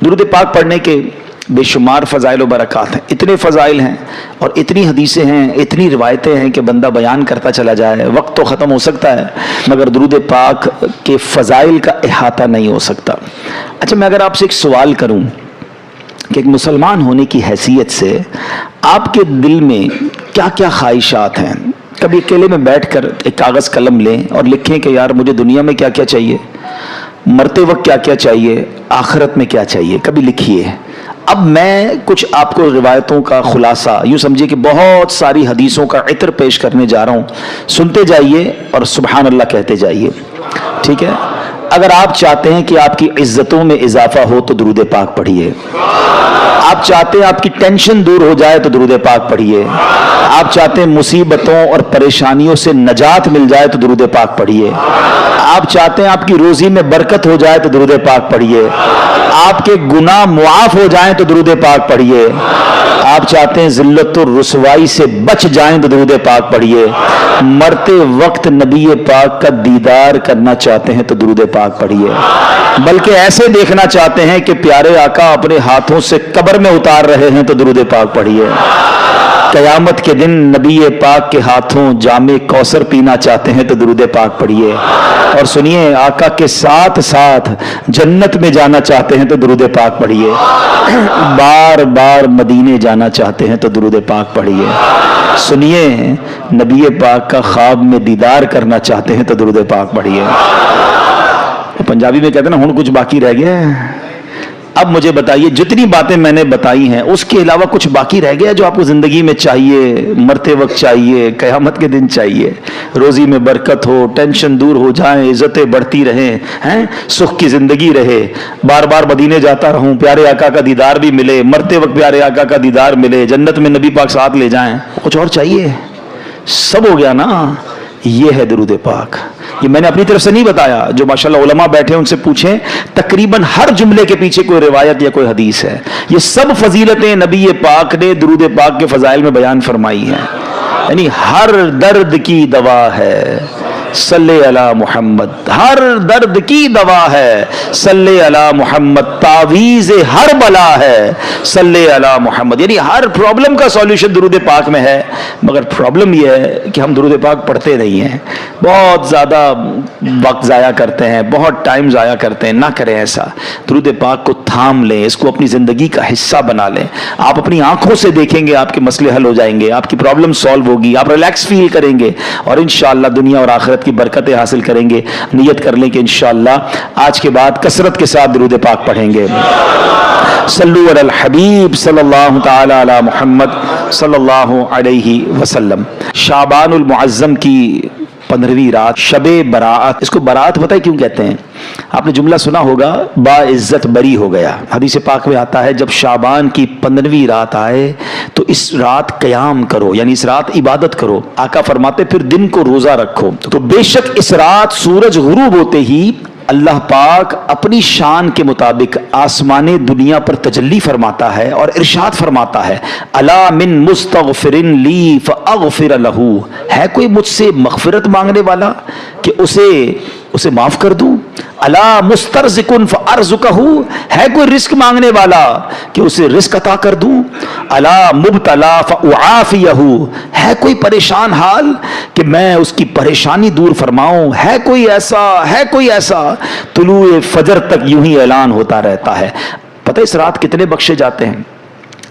درود پاک پڑھنے کے بے شمار فضائل و برکات ہیں، اتنے فضائل ہیں اور اتنی حدیثیں ہیں، اتنی روایتیں ہیں کہ بندہ بیان کرتا چلا جائے، وقت تو ختم ہو سکتا ہے مگر درود پاک کے فضائل کا احاطہ نہیں ہو سکتا۔ اچھا، میں اگر آپ سے ایک سوال کروں کہ ایک مسلمان ہونے کی حیثیت سے آپ کے دل میں کیا کیا خواہشات ہیں، کبھی اکیلے میں بیٹھ کر ایک کاغذ قلم لیں اور لکھیں کہ یار مجھے دنیا میں کیا کیا چاہیے، مرتے وقت کیا کیا چاہیے، آخرت میں کیا چاہیے، کبھی لکھیے۔ اب میں کچھ آپ کو روایتوں کا خلاصہ، یوں سمجھیے کہ بہت ساری حدیثوں کا عطر پیش کرنے جا رہا ہوں، سنتے جائیے اور سبحان اللہ کہتے جائیے، ٹھیک ہے؟ اگر آپ چاہتے ہیں کہ آپ کی عزتوں میں اضافہ ہو تو درود پاک پڑھیے، آپ چاہتے ہیں آپ کی ٹینشن دور ہو جائے تو درود پاک پڑھیے، آپ چاہتے ہیں مصیبتوں اور پریشانیوں سے نجات مل جائے تو درود پاک پڑھیے، آپ چاہتے ہیں آپ کی روزی میں برکت ہو جائے تو درود پاک پڑھیے، آپ کے گناہ معاف ہو جائیں تو درود پاک پڑھیے، آپ چاہتے ہیں ذلت و رسوائی سے بچ جائیں تو درود پاک پڑھیے، مرتے وقت نبی پاک کا دیدار کرنا چاہتے ہیں تو درود پاک پڑھیے، بلکہ ایسے دیکھنا چاہتے ہیں کہ پیارے آقا اپنے ہاتھوں سے قبر میں اتار رہے ہیں تو درود پاک پڑھیے، قیامت کے دن نبی پاک کے ہاتھوں جام کوثر پینا چاہتے ہیں تو درود پاک پڑھیے، اور سنیے آقا کے ساتھ ساتھ جنت میں جانا چاہتے ہیں تو درود پاک پڑھیے، بار بار مدینے جانا چاہتے ہیں تو درود پاک پڑھیے، سنیے نبی پاک کا خواب میں دیدار کرنا چاہتے ہیں تو درود پاک پڑھیے۔ پنجابی میں کہتے ہیں نا ہن کچھ باقی رہ گیا ہے۔ اب مجھے بتائیے جتنی باتیں میں نے بتائی ہیں اس کے علاوہ کچھ باقی رہ گیا جو آپ کو زندگی میں چاہیے، مرتے وقت چاہیے، قیامت کے دن چاہیے، روزی میں برکت ہو، ٹینشن دور ہو جائیں، عزتیں بڑھتی رہیں، سکھ کی زندگی رہے، بار بار مدینے جاتا رہوں، پیارے آقا کا دیدار بھی ملے، مرتے وقت پیارے آقا کا دیدار ملے، جنت میں نبی پاک ساتھ لے جائیں، کچھ اور چاہیے؟ سب ہو گیا نا؟ یہ ہے درود پاک۔ یہ میں نے اپنی طرف سے نہیں بتایا، جو ماشاءاللہ علماء بیٹھے ہیں ان سے پوچھیں، تقریباً ہر جملے کے پیچھے کوئی روایت یا کوئی حدیث ہے۔ یہ سب فضیلتیں نبی پاک نے درود پاک کے فضائل میں بیان فرمائی ہیں، یعنی ہر درد کی دوا ہے صلی علی محمد، ہر درد کی دوا ہے صلی علی محمد، تعویذ ہر بلا ہے صلی علی محمد، یعنی ہر پرابلم کا سولوشن درود پاک میں ہے، مگر پرابلم یہ ہے کہ ہم درود پاک پڑھتے نہیں ہیں، بہت زیادہ وقت ضائع کرتے ہیں، بہت ٹائم ضائع کرتے ہیں۔ نہ کریں ایسا، درود پاک کو تھام لیں، اس کو اپنی زندگی کا حصہ بنا لیں، آپ اپنی آنکھوں سے دیکھیں گے آپ کے مسئلے حل ہو جائیں گے، آپ کی پرابلم سالو ہوگی، آپ ریلیکس فیل کریں گے اور انشاءاللہ دنیا اور آخرت کی برکتیں حاصل کریں گے۔ نیت کر لیں کہ انشاءاللہ آج کے بعد کثرت کے ساتھ درود پاک پڑھیں گے۔ صلو علی الحبیب صلی اللہ تعالی علی محمد صلی اللہ علیہ وسلم۔ شعبان المعظم کی 15ویں رات، شب برات، اس کو برات پتہ ہے کیوں کہتے ہیں؟ آپ نے جملہ سنا ہوگا، با عزت بری ہو گیا، حدیث پاک میں آتا ہے جب شعبان کی 15ویں رات آئے تو اس رات قیام کرو، یعنی اس رات عبادت کرو۔ آقا فرماتے پھر دن کو روزہ رکھو، تو بے شک اس رات سورج غروب ہوتے ہی اللہ پاک اپنی شان کے مطابق آسمان دنیا پر تجلی فرماتا ہے اور ارشاد فرماتا ہے، الا من مستغفر لی فاغفر لہ، ہے کوئی مجھ سے مغفرت مانگنے والا کہ اسے معاف کر دوں؟ الا مسترزق فارزقہ، ہے کوئی رزق مانگنے والا کہ اسے رزق عطا کر دوں؟ الا مبتلا فاعافیہ، ہے کوئی پریشان حال کہ میں اس کی پریشانی دور فرماؤں؟ ہے کوئی ایسا؟ طلوع فجر تک یوں ہی اعلان ہوتا رہتا ہے۔ پتہ اس رات کتنے بخشے جاتے ہیں؟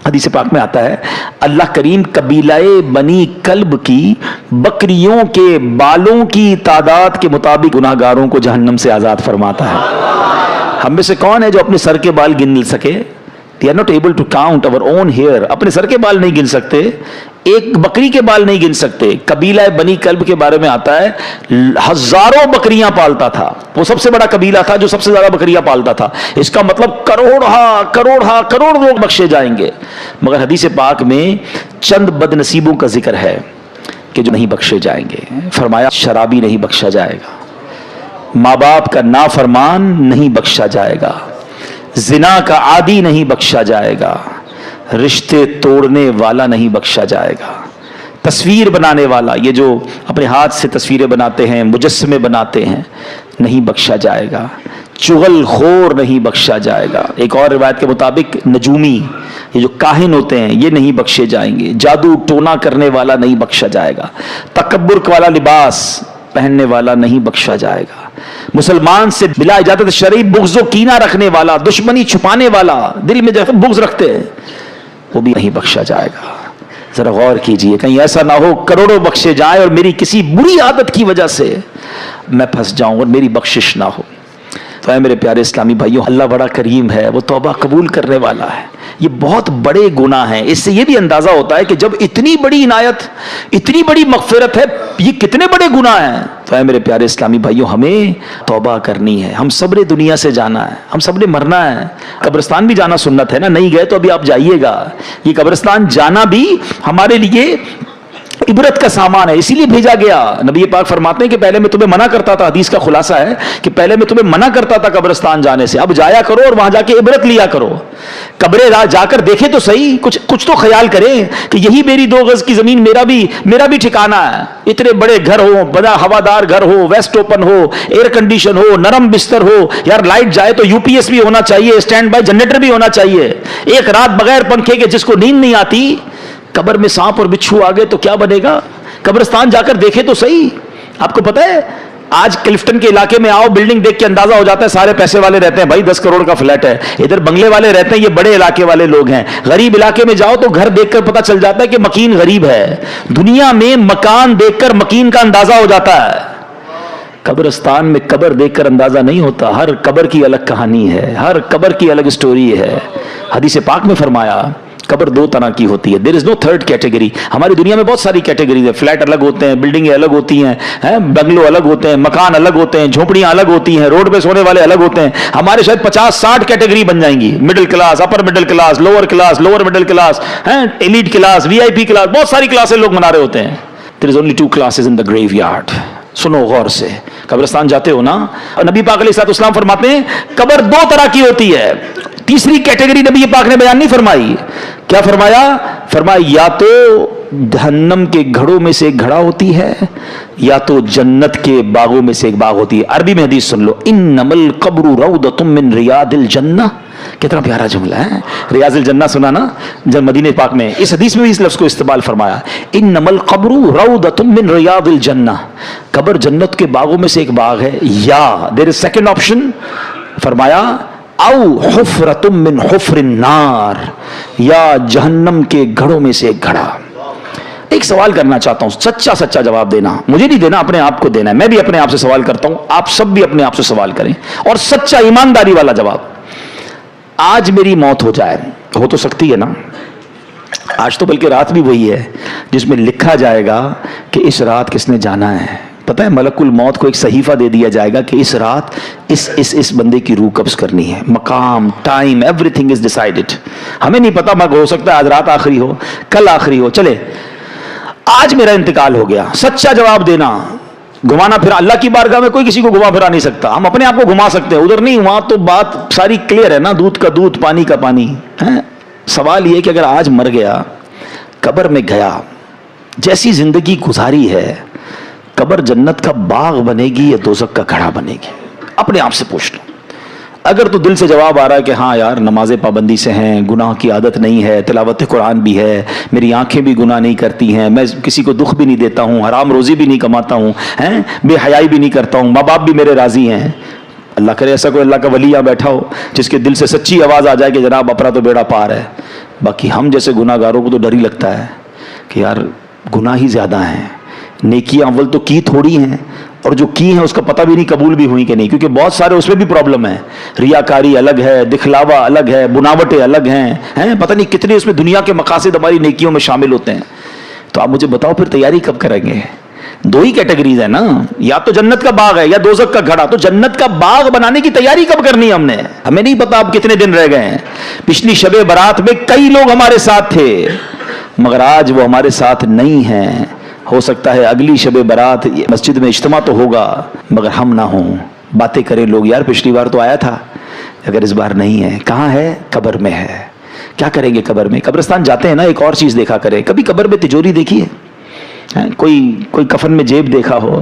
حدیث پاک میں آتا ہے اللہ کریم قبیلہ بنی کلب کی بکریوں کے بالوں کی تعداد کے مطابق گناہ گاروں کو جہنم سے آزاد فرماتا ہے۔ ہم میں سے کون ہے جو اپنے سر کے بال گن سکے؟ They are not able to count our own hair. اپنے سر کے بال نہیں گن سکتے، ایک بکری کے بال نہیں گن سکتے۔ قبیلہ بنی کلب کے بارے میں آتا ہے ہزاروں بکریاں پالتا تھا، وہ سب سے بڑا قبیلہ تھا جو سب سے زیادہ بکریاں پالتا تھا، اس کا مطلب کروڑ لوگ بخشے جائیں گے۔ مگر حدیث پاک میں چند بد نصیبوں کا ذکر ہے کہ جو نہیں بخشے جائیں گے۔ فرمایا شرابی نہیں بخشا جائے گا، ماں باپ کا نافرمان نہیں بخشا جائے گا، زنا کا عادی نہیں بخشا جائے گا، رشتے توڑنے والا نہیں بخشا جائے گا، تصویر بنانے والا، یہ جو اپنے ہاتھ سے تصویریں بناتے ہیں، مجسمے بناتے ہیں، نہیں بخشا جائے گا، چغل خور نہیں بخشا جائے گا. ایک اور روایت کے مطابق نجومی، یہ جو کاہن ہوتے ہیں، یہ نہیں بخشے جائیں گے. جادو ٹونا کرنے والا نہیں بخشا جائے گا. تکبر والا لباس پہننے والا نہیں بخشا جائے گا. مسلمان سے بلا اجازت شرعی بغض و کینہ رکھنے والا، دشمنی چھپانے والا، دل میں جیسے بغض رکھتے ہیں، وہ بھی نہیں بخشا جائے گا. ذرا غور کیجئے، کہیں ایسا نہ ہو کروڑوں بخشے جائیں اور میری کسی بری عادت کی وجہ سے میں پھنس جاؤں اور میری بخشش نہ ہو. تو اے میرے پیارے اسلامی بھائیوں، اللہ بڑا کریم ہے، وہ توبہ قبول کرنے والا ہے. یہ بہت بڑے گناہ ہیں. اس سے یہ بھی اندازہ ہوتا ہے کہ جب اتنی بڑی عنایت، اتنی بڑی مغفرت ہے، یہ کتنے بڑے گناہ ہیں. تو اے میرے پیارے اسلامی بھائیوں، ہمیں توبہ کرنی ہے. ہم سب نے دنیا سے جانا ہے، ہم سب نے مرنا ہے. قبرستان بھی جانا سنت ہے نا، نہیں گئے تو ابھی آپ جائیے گا. یہ قبرستان جانا بھی ہمارے لیے عبرت کا سامان ہے، اسی لیے بھیجا گیا. نبی پاک فرماتے ہیں کہ پہلے میں تمہیں منع کرتا تھا، حدیث کا خلاصہ ہے کہ پہلے میں تمہیں منع کرتا تھا قبرستان جانے سے، اب جایا کرو اور وہاں جا کے عبرت لیا کرو. قبریں جا کر دیکھے تو صحیح، کچھ تو خیال کریں کہ یہی میری 2 گز کی زمین میرا بھی ٹھکانہ ہے. اتنے بڑے گھر ہو، بڑا ہوادار گھر ہو، ویسٹ اوپن ہو، ایئر کنڈیشن ہو، نرم بستر ہو. یار لائٹ جائے تو UPS بھی ہونا چاہیے، اسٹینڈ بائی جنریٹر بھی ہونا چاہیے. ایک رات بغیر پنکھے کے جس کو نیند نہیں آتی، قبر میں سانپ اور بچھو آ گئے تو کیا بنے گا؟ قبرستان جا کر دیکھے تو صحیح. آپ کو پتہ ہے آج کلفٹن کے علاقے میں آؤ، بلڈنگ دیکھ کے اندازہ ہو جاتا ہے سارے پیسے والے رہتے ہیں. بھائی 10 کروڑ کا فلیٹ ہے، ادھر بنگلے والے رہتے ہیں، یہ بڑے علاقے والے لوگ ہیں. غریب علاقے میں جاؤ تو گھر دیکھ کر پتہ چل جاتا ہے کہ مکین غریب ہے. دنیا میں مکان دیکھ کر مکین کا اندازہ ہو جاتا ہے. قبرستان میں قبر دیکھ کر اندازہ نہیں ہوتا. ہر قبر کی الگ کہانی ہے، ہر قبر کی الگ سٹوری ہے. حدیث پاک میں فرمایا قبر 2 طرح کی ہوتی ہے. دیر از نو تھرڈ کیٹیگری. ہماری دنیا میں بہت ساری کیٹیگریز ہیں. فلیٹ الگ ہوتے ہیں، بلڈنگیں الگ ہوتی ہیں، بنگلو الگ ہوتے ہیں، مکان الگ ہوتے ہیں، جھونپڑیاں الگ ہوتی ہیں، روڈ پہ سونے والے الگ ہوتے ہیں. ہمارے شاید 50-60 کیٹیگری بن جائیں گی. Middle class, upper middle class, lower middle class, elite class, VIP class, بہت ساری کلاسیں لوگ منا رہے ہوتے ہیں. دیر is only 2 classes in the graveyard. سنو غور سے، قبرستان جاتے ہو نا، نبی پاک علیہ الصلوۃ والسلام فرماتے ہیں قبر 2 طرح کی ہوتی ہے. تیسری کیٹیگری نبی پاک نے بیان نہیں فرمائی. کیا فرمایا یا تو جہنم کے گھڑوں میں سے ایک گھڑا ہوتی ہے، یا تو جنت کے باغوں میں سے ایک باغ ہوتی ہے. عربی میں حدیث سن لو، انما القبر روضۃ من ریاض الجنہ. کتنا پیارا جملہ ہے. ریاض الجنہ سنا نا جب مدینہ پاک میں. اس حدیث میں بھی اس لفظ کو استعمال فرمایا، انما القبر روضۃ من ریاض الجنہ. قبر جنت کے باغوں میں سے ایک باغ ہے. یا دیر از سیکنڈ آپشن، فرمایا او حفرۃ من حفر النار، یا جہنم کے گھڑوں میں سے ایک گھڑا. ایک سوال کرنا چاہتا ہوں، سچا جواب دینا، مجھے نہیں دینا، اپنے آپ کو دینا ہے. میں بھی اپنے آپ سے سوال کرتا ہوں، آپ سب بھی اپنے آپ سے سوال کریں، اور سچا ایمانداری والا جواب. آج میری موت ہو جائے، ہو تو سکتی ہے نا، آج تو بلکہ رات بھی وہی ہے جس میں لکھا جائے گا کہ اس رات کس نے جانا ہے. پتہ ہے ملک الموت کو ایک صحیفہ دے دیا جائے گا کہ اس رات اس بندے کی روح قبض کرنی ہے. مقام، time, every thing is decided. ہمیں نہیں پتا، مگر ہو سکتا ہے آج رات آخری ہو، کل آخری ہو. چلے آج میرا انتقال ہو گیا، سچا جواب دینا. گھمانا پھرا، اللہ کی بارگاہ میں کوئی کسی کو گھما پھرا نہیں سکتا. ہم اپنے آپ کو گھما سکتے ہیں، ادھر نہیں. وہاں تو بات ساری کلیئر ہے نا، دودھ کا دودھ، پانی کا پانی. سوال یہ کہ اگر آج مر گیا، قبر میں گیا، جیسی زندگی گزاری ہے، قبر جنت کا باغ بنے گی یا دوزخ کا گھڑا بنے گی؟ اپنے آپ سے پوچھ لو. اگر تو دل سے جواب آ رہا ہے کہ ہاں یار نماز پابندی سے ہیں، گناہ کی عادت نہیں ہے، تلاوت قرآن بھی ہے، میری آنکھیں بھی گناہ نہیں کرتی ہیں، میں کسی کو دکھ بھی نہیں دیتا ہوں، حرام روزی بھی نہیں کماتا ہوں، بے حیائی بھی نہیں کرتا ہوں، ماں باپ بھی میرے راضی ہیں. اللہ کرے ایسا کوئی اللہ کا ولی یہاں بیٹھا ہو جس کے دل سے سچی آواز آ جائے کہ جناب اپنا تو بیڑا پار ہے. باقی ہم جیسے گناہ گاروں کو تو ڈر ہی لگتا ہے کہ یار گناہ ہی زیادہ ہیں، نیکیاں اول تو کی تھوڑی ہیں، اور جو کی ہیں اس کا پتہ بھی نہیں قبول بھی ہوئی کہ نہیں، کیونکہ بہت سارے اس میں بھی پرابلم ہے. ریاکاری الگ ہے، دکھلاوا الگ ہے، بناوٹیں الگ ہیں، پتہ نہیں کتنے اس میں دنیا کے مقاصد ہماری نیکیوں میں شامل ہوتے ہیں. تو آپ مجھے بتاؤ پھر تیاری کب کریں گے؟ 2 ہی کیٹیگریز ہیں نا، یا تو جنت کا باغ ہے یا دوزخ کا گھڑا. تو جنت کا باغ بنانے کی تیاری کب کرنی ہے ہم نے؟ ہمیں نہیں پتا اب کتنے دن رہ گئے ہیں. پچھلی شب برات میں کئی لوگ ہمارے ساتھ تھے، مگر آج وہ ہمارے ساتھ نہیں ہیں. ہو سکتا ہے اگلی شب برات مسجد میں اجتماع تو ہوگا مگر ہم نہ ہوں. باتیں کریں لوگ، یار پچھلی بار تو آیا تھا، اگر اس بار نہیں ہے. کہاں ہے؟ قبر میں ہے. کیا کریں گے قبر میں؟ قبرستان جاتے ہیں نا، ایک اور چیز دیکھا کریں. کبھی قبر میں تجوری دیکھی ہے؟ کوئی کفن میں جیب دیکھا ہو؟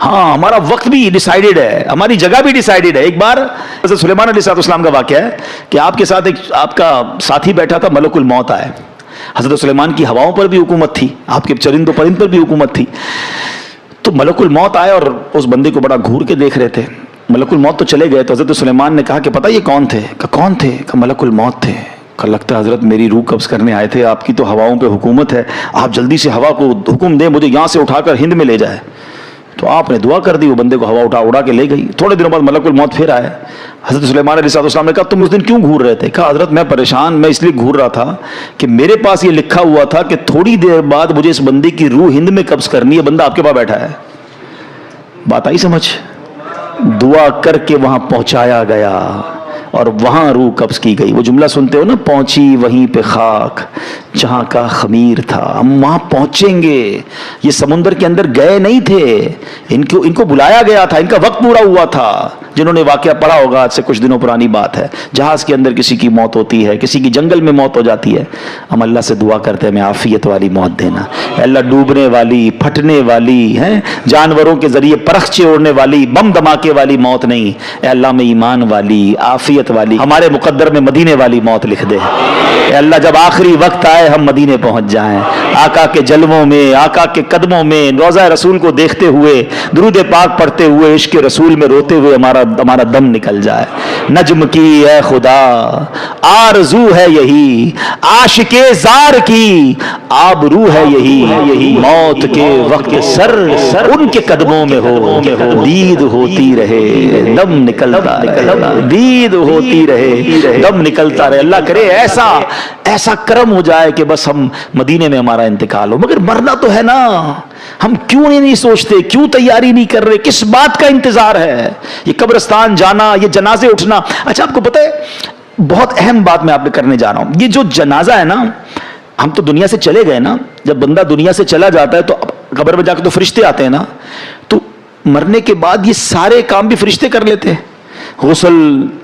ہاں ہمارا وقت بھی ڈیسائیڈڈ ہے, ہماری جگہ بھی ڈیسائیڈڈ ہے. ایک بار حضرت سلیمان علیہ السلام کا واقعہ ہے کہ آپ کے ساتھ ایک آپ کا ساتھی بیٹھا تھا, ملک الموت آئے. حضرت سلیمان کی ہواؤں پر بھی حکومت تھی, آپ کے چرند و پرند پر بھی حکومت تھی. تو ملک الموت آئے اور اس بندے کو بڑا گھور کے دیکھ رہے تھے. ملک الموت تو چلے گئے تو حضرت سلیمان نے کہا کہ پتہ یہ کون تھے؟ کہ کون تھے؟ کہ ملک الموت تھے. کہ لگتا ہے حضرت میری روح قبض کرنے آئے تھے, آپ کی تو ہواؤں پہ حکومت ہے, آپ جلدی سے ہوا کو حکم دیں مجھے یہاں سے اٹھا کر ہند میں لے جائے. تو آپ نے دعا کر دی, وہ بندے کو ہوا اڑا کے لے گئی. تھوڑے دنوں بعد ملک الموت پھر آئے. حضرت سلیمان علیہ السلام نے کہا تم اس دن کیوں گھور رہے تھے؟ کہا حضرت میں پریشان, میں اس لیے گھور رہا تھا کہ میرے پاس یہ لکھا ہوا تھا کہ تھوڑی دیر بعد مجھے اس بندے کی روح ہند میں قبض کرنی ہے, بندہ آپ کے پاس بیٹھا ہے. بات آئی سمجھ؟ دعا کر کے وہاں پہنچایا گیا اور وہاں روح قبض کی گئی. وہ جملہ سنتے ہو نا, پہنچی وہیں پہ خاک جہاں کا خمیر تھا. ہم وہاں پہنچیں گے. یہ سمندر کے اندر گئے نہیں تھے, ان کو بلایا گیا تھا, ان کا وقت پورا ہوا تھا. جنہوں نے واقعہ پڑھا ہوگا, آج سے کچھ دنوں پرانی بات ہے, جہاز کے اندر کسی کی موت ہوتی ہے, کسی کی جنگل میں موت ہو جاتی ہے. ہم اللہ سے دعا کرتے ہیں ہمیں عافیت والی موت دینا. اے اللہ ڈوبنے والی, پھٹنے والی, جانوروں کے ذریعے پرخچے اڑنے والی, بم دھماکے والی موت نہیں. اے اللہ میں ایمان والی, عافیت والی, ہمارے مقدر میں مدینے والی موت لکھ دے. اے اللہ جب آخری وقت آئے ہم مدینے پہنچ جائیں, آقا کے جلووں میں, آقا کے قدموں میں, روضہ رسول کو دیکھتے ہوئے, درود پاک پڑھتے ہوئے, عشق رسول میں روتے ہوئے ہمارا دم نکل جائے. نجم کی اے خدا آرزو ہے یہی, عاشق زار کی آبرو ہے یہی, موت کے وقت سر ان کے قدموں میں ہو, دید ہوتی رہے دم نکلتا رہے, دید ہوتی رہے دم نکلتا رہے. اللہ کرے ایسا کرم ہو جائے کہ بس ہم مدینے میں ہمارا انتقال ہو. مگر مرنا تو ہے نا, ہم کیوں نہیں سوچتے, کیوں تیاری نہیں کر رہے, کس بات کا انتظار ہے؟ یہ قبرستان جانا, یہ جنازے اٹھنا. اچھا آپ کو پتہ ہے بہت اہم بات میں آپ کو کرنے جا رہا ہوں, یہ جو جنازہ ہے نا, ہم تو دنیا سے چلے گئے نا, جب بندہ دنیا سے چلا جاتا ہے تو قبر میں جا کے تو فرشتے آتے ہیں نا, تو مرنے کے بعد یہ سارے کام بھی فرشتے کر لیتے ہیں. غسل,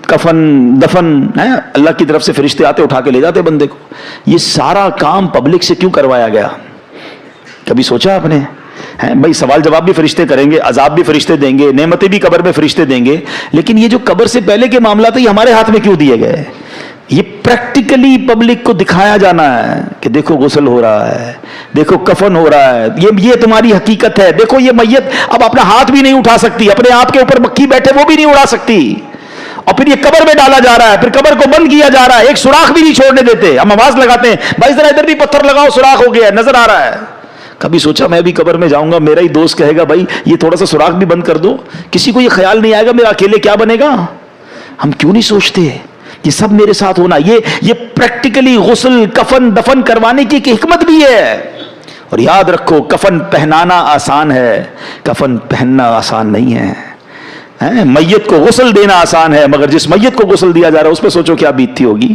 کفن, دفن, اللہ کی طرف سے فرشتے آتے اٹھا کے لے جاتے بندے کو. یہ سارا کام پبلک سے کیوں کروایا گیا؟ کبھی سوچا آپ نے؟ بھائی سوال جواب بھی فرشتے کریں گے, عذاب بھی فرشتے دیں گے, نعمتیں بھی قبر میں فرشتے دیں گے, لیکن یہ جو قبر سے پہلے کے معاملات ہیں یہ ہمارے ہاتھ میں کیوں دیے گئے؟ یہ پریکٹیکلی پبلک کو دکھایا جانا ہے کہ دیکھو غسل ہو رہا ہے, دیکھو کفن ہو رہا ہے, یہ تمہاری حقیقت ہے. دیکھو یہ میت اب اپنا ہاتھ بھی نہیں اٹھا سکتی, اپنے آپ کے اوپر مکھی بیٹھے وہ بھی نہیں اڑا سکتی, اور پھر یہ قبر میں ڈالا جا رہا ہے, پھر قبر کو بند کیا جا رہا ہے, ایک سوراخ بھی نہیں چھوڑنے دیتے. ہم آواز لگاتے ہیں بھائی ذرا ادھر بھی پتھر لگاؤ, سوراخ ہو گیا ہے, نظر آ رہا ہے. کبھی سوچا میں بھی قبر میں جاؤں گا, میرا ہی دوست کہے گا بھائی یہ تھوڑا سا سوراخ بھی بند کر دو, کسی کو یہ خیال نہیں آئے گا میرا اکیلے کیا بنے گا. ہم کیوں نہیں سوچتے یہ سب میرے ساتھ ہونا؟ یہ پریکٹیکلی غسل, کفن, دفن کروانے کی ایک حکمت بھی ہے. اور یاد رکھو کفن پہنانا آسان ہے, کفن پہننا آسان نہیں ہے. میت کو غسل دینا آسان ہے, مگر جس میت کو غسل دیا جا رہا ہے اس پہ سوچو کیا بیتتی ہوگی.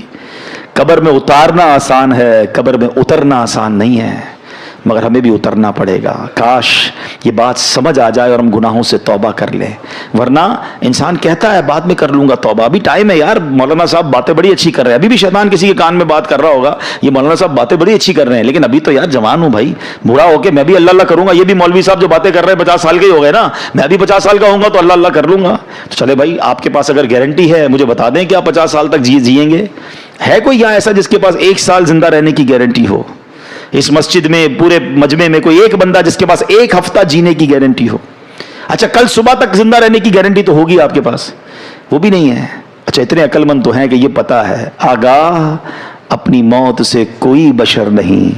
قبر میں اتارنا آسان ہے, قبر میں اترنا آسان نہیں ہے, مگر ہمیں بھی اترنا پڑے گا. کاش یہ بات سمجھ آ جائے اور ہم گناہوں سے توبہ کر لیں. ورنہ انسان کہتا ہے بعد میں کر لوں گا توبہ, ابھی ٹائم ہے یار. مولانا صاحب باتیں بڑی اچھی کر رہے ہیں, ابھی بھی شیطان کسی کے کان میں بات کر رہا ہوگا یہ مولانا صاحب باتیں بڑی اچھی کر رہے ہیں, لیکن ابھی تو یار جوان ہوں بھائی, بوڑھا ہو کے میں بھی اللہ اللہ کروں گا. یہ بھی مولوی صاحب جو باتیں کر رہے ہیں 50 سال کے ہی ہو گئے نا, میں بھی 50 سال کا ہوں گا تو اللہ اللہ کر لوں گا. تو چلے بھائی آپ کے پاس اگر گارنٹی ہے مجھے بتا دیں کہ آپ 50 سال تک جیئیں گے. ہے کوئی یہاں ایسا جس کے پاس 1 سال زندہ رہنے کی گارنٹی ہو؟ اس مسجد میں پورے مجمع میں کوئی ایک بندہ جس کے پاس 1 ہفتہ جینے کی گارنٹی ہو؟ اچھا کل صبح تک زندہ رہنے کی گارنٹی تو ہوگی آپ کے پاس, وہ بھی نہیں ہے. اچھا اتنے عقل مند تو ہیں کہ یہ پتا ہے آگاہ اپنی موت سے کوئی بشر نہیں,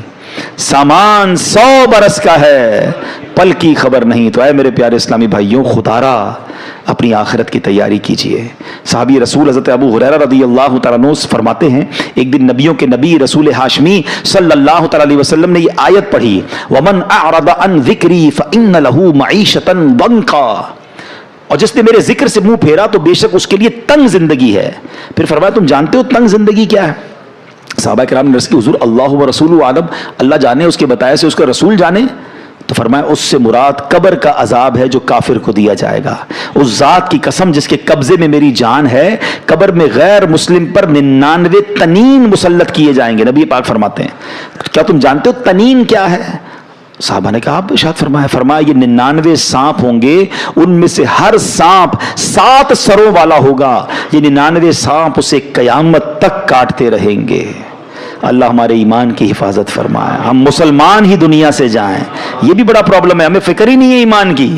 سامان 100 برس کا ہے, پل کی خبر نہیں. تو اے میرے پیارے اسلامی بھائیوں, خدارا اپنی آخرت کی تیاری کیجئے. صحابی رسول حضرت ابو ہریرہ رضی اللہ تعالیٰ عنہ فرماتے ہیں ایک دن نبیوں کے نبی رسول ہاشمی صلی اللہ تعالیٰ علیہ وسلم نے یہ آیت پڑھی, وَمَنْ أَعْرَضَ عَنْ ذِكْرِي فَإِنَّ لَهُ مَعِيشَةً ضَنْكًا, اور جس نے میرے ذکر سے منہ پھیرا تو بے شک اس کے لیے تنگ زندگی ہے. پھر فرمایا تم جانتے ہو تنگ زندگی کیا ہے؟ صحابہ کرام نے عرض کی حضور اللہ و رسول عالم, اللہ جانے, اس کے بتائے سے اس کا رسول جانے. تو فرمایا اس سے مراد قبر کا عذاب ہے جو کافر کو دیا جائے گا. اس ذات کی قسم جس کے قبضے میں میری جان ہے, قبر میں غیر مسلم پر 99 تنین مسلط کیے جائیں گے. نبی پاک فرماتے ہیں کیا تم جانتے ہو تنین کیا ہے؟ صحابہ نے کہا آپ ارشاد فرمایا، فرمایا یہ 99 سانپ ہوں گے، ان میں سے ہر سانپ 7 سروں والا ہوگا، یہ 99 سانپ اسے قیامت تک کاٹتے رہیں گے۔ اللہ ہمارے ایمان کی حفاظت فرمائے، ہم مسلمان ہی دنیا سے جائیں، یہ بھی بڑا پرابلم ہے، ہمیں فکر ہی نہیں ہے ایمان کی۔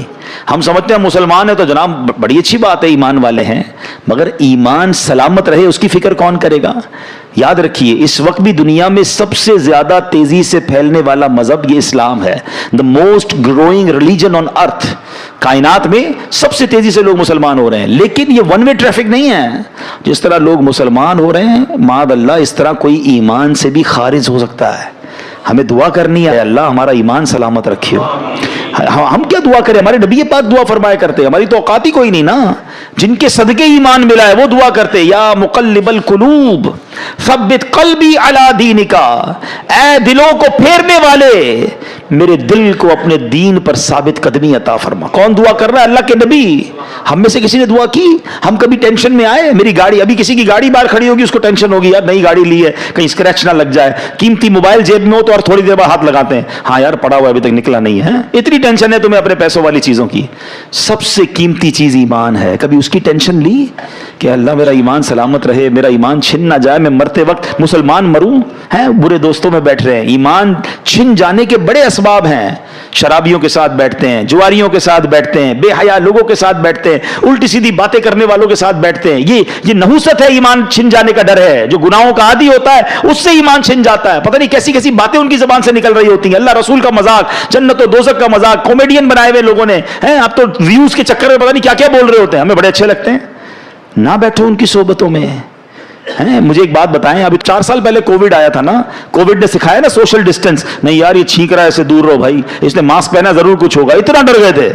ہم سمجھتے ہیں مسلمان ہیں تو جناب بڑی اچھی بات ہے، ایمان والے ہیں، مگر ایمان سلامت رہے اس کی فکر کون کرے گا؟ یاد رکھیے اس وقت بھی دنیا میں سب سے زیادہ تیزی سے پھیلنے والا مذہب یہ اسلام ہے، the most growing religion on earth۔ کائنات میں سب سے تیزی سے لوگ مسلمان ہو رہے ہیں، لیکن یہ ون وے ٹریفک نہیں ہے۔ جس طرح لوگ مسلمان ہو رہے ہیں معاذ اللہ، اس طرح کوئی ایمان سے بھی خارج ہو سکتا ہے۔ ہمیں دعا کرنی ہے اللہ ہمارا ایمان سلامت رکھے۔ ہم کیا دعا کریں؟ ہمارے نبی پاک دعا فرمایا کرتے، ہماری تو اوقات ہی کوئی نہیں نا، جن کے صدقے ایمان ملا ہے وہ دعا کرتے، یا مقلب القلوب ثبت قلبی علی دینک، اے دلوں کو پھیرنے والے میرے دل کو اپنے دین پر ثابت قدمی عطا فرما۔ کون دعا کر رہا ہے؟ اللہ کے نبی۔ ہم میں سے کسی نے دعا کی؟ ہم کبھی ٹینشن میں آئے؟ میری گاڑی، ابھی کسی کی گاڑی باہر کھڑی ہوگی اس کو ٹینشن ہوگی، یار نئی گاڑی لی ہے کہیں اسکریچ نہ لگ جائے، قیمتی موبائل جیب میں ہو تو اور تھوڑی دیر بعد ہاتھ لگاتے ہیں، ہاں یار پڑا ہوا ابھی تک نکلا نہیں ہے، اتنی ٹینشن ہے تمہیں اپنے پیسوں والی چیزوں کی۔ سب سے قیمتی چیز ایمان ہے، کبھی اس کی ٹینشن لی کہ اللہ میرا ایمان سلامت رہے، میرا ایمان چھن نہ جائے، میں مرتے وقت مسلمان مروں؟ ہیں برے دوستوں میں بیٹھ رہے ہیں، ایمان چھن جانے کے بڑے اسباب ہیں، شرابیوں کے ساتھ بیٹھتے ہیں، جواریوں کے ساتھ بیٹھتے ہیں، بے حیا لوگوں کے ساتھ بیٹھتے ہیں، الٹی سیدھی باتیں کرنے والوں کے ساتھ بیٹھتے ہیں، یہ نحوست ہے، ایمان چھن جانے کا ڈر ہے۔ جو گناہوں کا عادی ہوتا ہے اس سے ایمان چھن جاتا ہے، پتہ نہیں کیسی کیسی باتیں ان کی زبان سے نکل رہی ہوتی ہیں، اللہ رسول کا مذاق، جنت و دوزخ کا مذاق، کامیڈین بنائے ہوئے لوگوں نے ہیں، اب تو ویوز کے چکر میں پتہ نہیں کیا کیا بول رہے ہوتے ہیں، ہمیں بڑے اچھے لگتے ہیں۔ نہ بیٹھو ان کی صحبتوں میں۔ مجھے ایک بات بتائیں، ابھی 4 سال پہلے کووڈ آیا تھا نا، کووڈ نے سکھایا نا سوشل ڈسٹینس، نہیں یار یہ چھینک رہا ہے اسے دور رہو بھائی، اس نے ماسک پہنا ضرور کچھ ہوگا، اتنا ڈر گئے تھے۔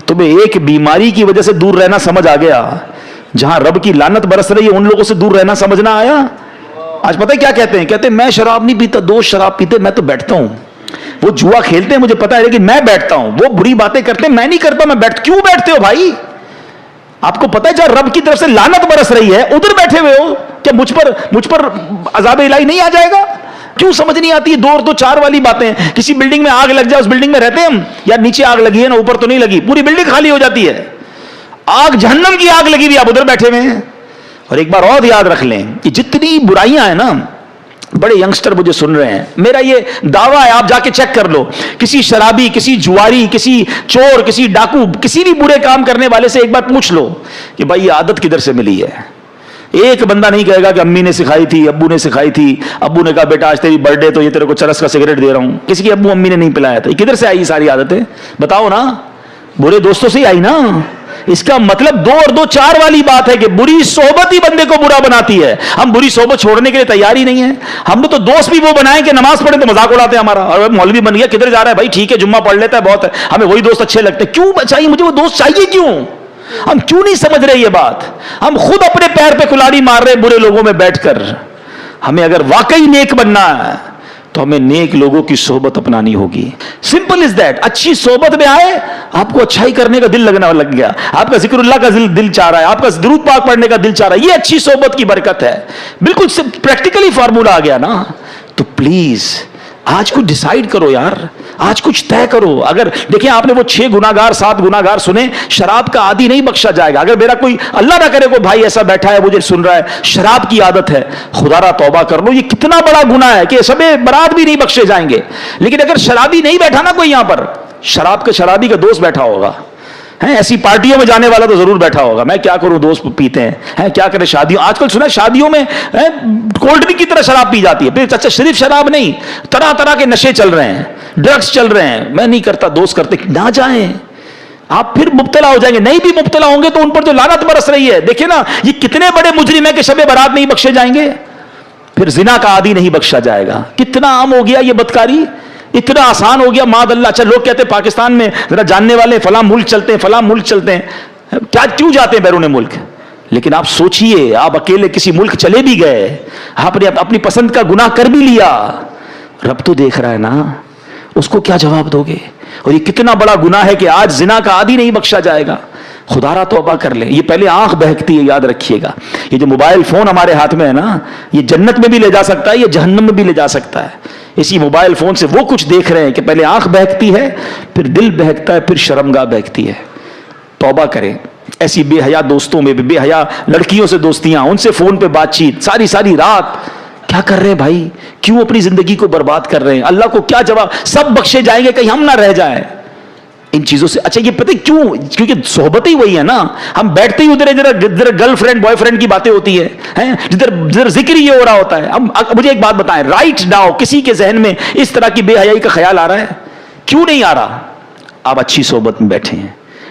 تمہیں ایک بیماری کی وجہ سے دور رہنا سمجھ آ گیا، جہاں رب کی لعنت برس رہی ہے ان لوگوں سے دور رہنا سمجھنا آیا۔ آج پتہ ہے کیا کہتے ہیں؟ کہتے ہیں میں شراب نہیں پیتا، دوست شراب پیتے، میں تو بیٹھتا ہوں، وہ جوا کھیلتے ہیں مجھے پتا ہے لیکن میں بیٹھتا ہوں، وہ بری باتیں کرتے ہیں میں نہیں کرتا، میں کیوں بیٹھتے ہو بھائی؟ آپ کو پتا ہے جہاں رب کی طرف سے لعنت برس رہی ہے ادھر بیٹھے ہوئے ہو، کیا مجھ پر عذاب الہی نہیں آ جائے گا؟ کیوں سمجھ نہیں آتی؟ 2 اور 4 والی باتیں، کسی بلڈنگ میں آگ لگ جائے، اس بلڈنگ میں رہتے ہیں ہم، یا نیچے آگ لگی ہے نا اوپر تو نہیں لگی، پوری بلڈنگ خالی ہو جاتی ہے، آگ جہنم کی آگ لگی ہوئی، آپ ادھر بیٹھے ہوئے ہیں۔ اور ایک بار اور یاد رکھ لیں کہ جتنی برائیاں ہیں نا، بڑے ینگسٹر مجھے سن رہے ہیں، میرا یہ دعویٰ ہے آپ جا کے چیک کر لو، کسی شرابی، کسی جواری، کسی چور، کسی ڈاکو، کسی بھی برے کام کرنے والے سے ایک بار پوچھ لو کہ بھائی یہ عادت کدھر سے ملی ہے۔ ایک بندہ نہیں کہے گا کہ امی نے سکھائی تھی، ابو نے سکھائی تھی، ابو نے کہا بیٹا آج تیری برتھ ڈے تو یہ تیرے کو چرس کا سگریٹ دے رہا ہوں، کسی کی ابو امی نے نہیں پلایا تھا، یہ کدھر سے آئی یہ ساری عادتیں؟ بتاؤ نا، برے دوستوں سے ہی آئی نا۔ اس کا مطلب 2 اور 2 4 والی بات ہے کہ بری صحبت ہی بندے کو برا بناتی ہے۔ ہم بری صحبت چھوڑنے کے لیے تیار ہی نہیں ہیں، ہم نے تو دوست بھی وہ بنائے کہ نماز پڑھیں تو مذاق اڑاتے ہیں ہمارا، اور مولوی بن گیا کدھر جا رہا ہے بھائی، ٹھیک ہے جمعہ پڑھ لیتا ہے بہت ہے، ہمیں وہی دوست اچھے لگتے ہیں۔ کیوں چاہیے مجھے وہ دوست؟ چاہیے کیوں؟ ہم کیوں نہیں سمجھ رہے یہ بات؟ ہم خود اپنے پیر پہ کلاڑی مار رہے برے لوگوں میں بیٹھ کر۔ ہمیں اگر واقعی نیک بننا ہے تو ہمیں نیک لوگوں کی صحبت اپنانی ہوگی، سمپل از دیٹ۔ اچھی صحبت میں آئے، آپ کو اچھائی کرنے کا دل لگ گیا، آپ کا ذکر اللہ کا دل چاہ رہا ہے، آپ کا درود پاک پڑھنے کا دل چاہ رہا ہے، یہ اچھی صحبت کی برکت ہے۔ بالکل پریکٹیکلی فارمولا آ گیا نا۔ تو پلیز آج کچھ ڈیسائیڈ کرو یار، آج کچھ طے کرو۔ اگر دیکھیں آپ نے وہ 6 گناہگار 7 گناہگار سنے، شراب کا عادی نہیں بخشا جائے گا۔ اگر میرا کوئی اللہ نہ کرے کوئی بھائی ایسا بیٹھا ہے مجھے سن رہا ہے شراب کی عادت ہے، خدا را توبہ کر لو، یہ کتنا بڑا گناہ ہے کہ شب برات بھی نہیں بخشے جائیں گے۔ لیکن اگر شرابی نہیں بیٹھا نا کوئی یہاں پر، شرابی کا دوست بیٹھا ہوگا، ایسی پارٹیوں میں جانے والا تو ضرور بیٹھا ہوگا، میں کیا کروں دوست پیتے ہیں، کیا کریں شادیوں، آج کل سنا شادیوں میں کولڈ ڈرنک کی طرح شراب پی جاتی ہے، پھر اچھا صرف شراب نہیں، طرح طرح کے نشے چل رہے ہیں، ڈرگس چل رہے ہیں، میں نہیں کرتا دوست کرتے، نہ جائیں، آپ پھر مبتلا ہو جائیں گے۔ نہیں بھی مبتلا ہوں گے تو ان پر جو لعنت برس رہی ہے، دیکھیں نا یہ کتنے بڑے مجرم ہیں کہ شب برات نہیں بخشے جائیں گے۔ پھر زنا کا عادی نہیں بخشا جائے گا، کتنا عام ہو گیا یہ بدکاری، اتنا آسان ہو گیا معاذ اللہ۔ اچھا لوگ کہتے ہیں پاکستان میں ذرا جاننے والے فلاں ملک چلتے ہیں، فلاں ملک چلتے ہیں، کیوں جاتے ہیں بیرون ملک؟ لیکن آپ سوچئے، آپ اکیلے کسی ملک چلے بھی گئے، آپ نے اپنی پسند کا گناہ کر بھی لیا، رب تو دیکھ رہا ہے نا، اس کو کیا جواب دو گے؟ اور یہ کتنا بڑا گناہ ہے کہ آج زنا کا عادی نہیں بخشا جائے گا۔ خدا را توبہ کر لیں. یہ پہلے آنکھ بہکتی ہے, یاد رکھیے گا. یہ جو موبائل فون ہمارے ہاتھ میں ہے نا, یہ جنت میں بھی لے جا سکتا ہے, یہ جہنم میں بھی لے جا سکتا ہے. اسی موبائل فون سے وہ کچھ دیکھ رہے ہیں کہ پہلے آنکھ بہکتی ہے, پھر دل بہکتا ہے, پھر شرمگاہ بہکتی ہے. توبہ کریں. ایسی بے حیا دوستوں میں بھی, بے حیا لڑکیوں سے دوستیاں, ان سے فون پہ بات چیت, ساری ساری رات. کیا کر رہے ہیں بھائی؟ کیوں اپنی زندگی کو برباد کر رہے ہیں؟ اللہ کو کیا جواب؟ سب بخشے جائیں گے, کہیں ہم نہ رہ جائیں ان چیزوں سے. اچھا یہ پتہ کیوں؟ کیونکہ صحبت ہی وہی ہے نا. ہم بیٹھتے ہی ادھر ادھر گرل فرینڈ بوائے فرینڈ کی باتیں ہوتی ہیں, جدھر ذکر ہی یہ ہو رہا ہوتا ہے. اب مجھے ایک بات بتائیں, رائٹ ناؤ کسی کے ذہن میں اس طرح کی بے حیائی کا خیال آ رہا ہے؟ کیوں نہیں آ رہا؟ آپ اچھی صحبت میں بیٹھے ہیں.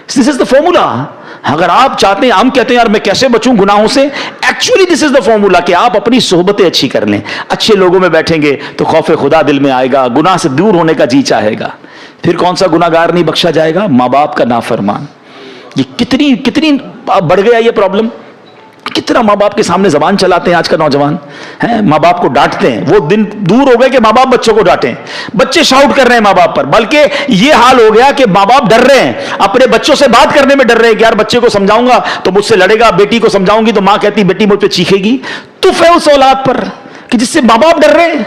دس از دا فارمولا. اگر آپ چاہتے ہیں, ہم کہتے ہیں یار میں کیسے بچوں گناہوں سے, actually this is the formula کہ آپ اپنی صحبتیں اچھی کر لیں. اچھے لوگوں میں بیٹھیں گے تو خوف خدا دل میں آئے گا, گناہ سے دور ہونے کا جی چاہے گا. پھر کون سا گناہگار نہیں بخشا جائے گا؟ ماں باپ کا نافرمان. یہ کتنی بڑھ گیا یہ پرابلم. کتنا ماں باپ کے سامنے زبان چلاتے ہیں آج کا نوجوان, ہیں ماں باپ کو ڈانٹتے ہیں. وہ دن دور ہو گئے کہ ماں باپ بچوں کو ڈانٹیں. بچے شاؤٹ کر رہے ہیں ماں باپ پر, بلکہ یہ حال ہو گیا کہ ماں باپ ڈر رہے ہیں, اپنے بچوں سے بات کرنے میں ڈر رہے ہیں کہ یار بچے کو سمجھاؤں گا تو مجھ سے لڑے گا, بیٹی کو سمجھاؤں گی تو ماں کہتی بیٹی مجھ پہ چیخے گی. تو ہے اس اولاد پر کہ جس سے ماں باپ ڈر رہے ہیں.